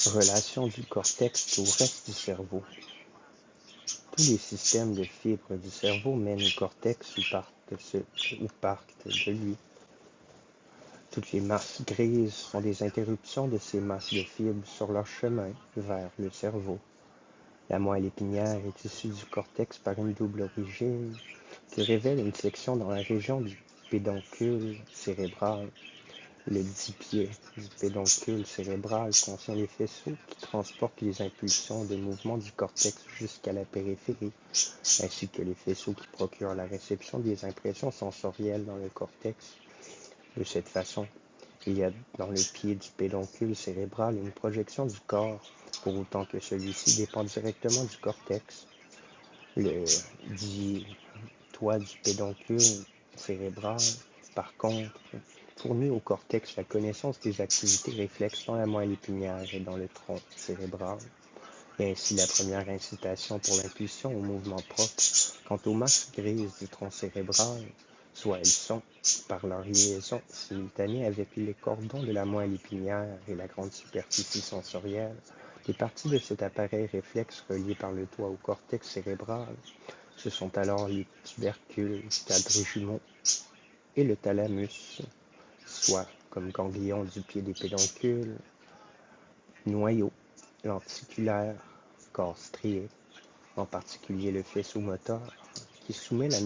Relation du cortex au reste du cerveau. Tous les systèmes de fibres du cerveau mènent au cortex ou partent de lui. Toutes les masses grises sont des interruptions de ces masses de fibres sur leur chemin vers le cerveau. La moelle épinière est issue du cortex par une double origine qui révèle une section dans la région du pédoncule cérébral. Le dipied du pédoncule cérébral contient les faisceaux qui transportent les impulsions de mouvement du cortex jusqu'à la périphérie, ainsi que les faisceaux qui procurent la réception des impressions sensorielles dans le cortex. De cette façon, il y a dans le pied du pédoncule cérébral une projection du corps, pour autant que celui-ci dépend directement du cortex. Le dit toit du pédoncule cérébral, par contre, fournit au cortex la connaissance des activités réflexes dans la moelle épinière et dans le tronc cérébral, et ainsi la première incitation pour l'impulsion au mouvement propre. Quant aux masses grises du tronc cérébral, soit elles sont, par leur liaison simultanée avec les cordons de la moelle épinière et la grande superficie sensorielle, des parties de cet appareil réflexe reliées par le toit au cortex cérébral. Ce sont alors les tubercules quadrigemaux et le thalamus, soit comme ganglions du pied des pédoncules, noyau lenticulaire, corps strié, en particulier le faisceau moteur, qui soumet la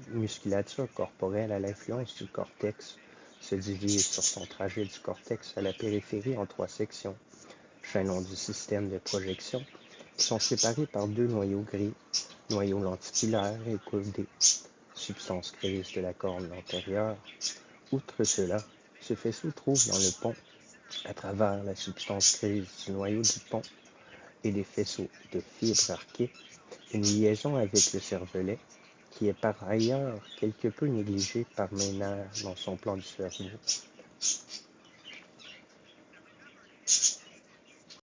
musculature corporelle à l'influence du cortex, se divise sur son trajet du cortex à la périphérie en 3 sections, chaînons du système de projection, qui sont séparés par 2 noyaux gris, noyau lenticulaire et codé, substance grise de la corne antérieure. Outre cela, ce faisceau trouve dans le pont, à travers la substance grise du noyau du pont et des faisceaux de fibres arquées, une liaison avec le cervelet, qui est par ailleurs quelque peu négligé par Maynard dans son plan du cerveau.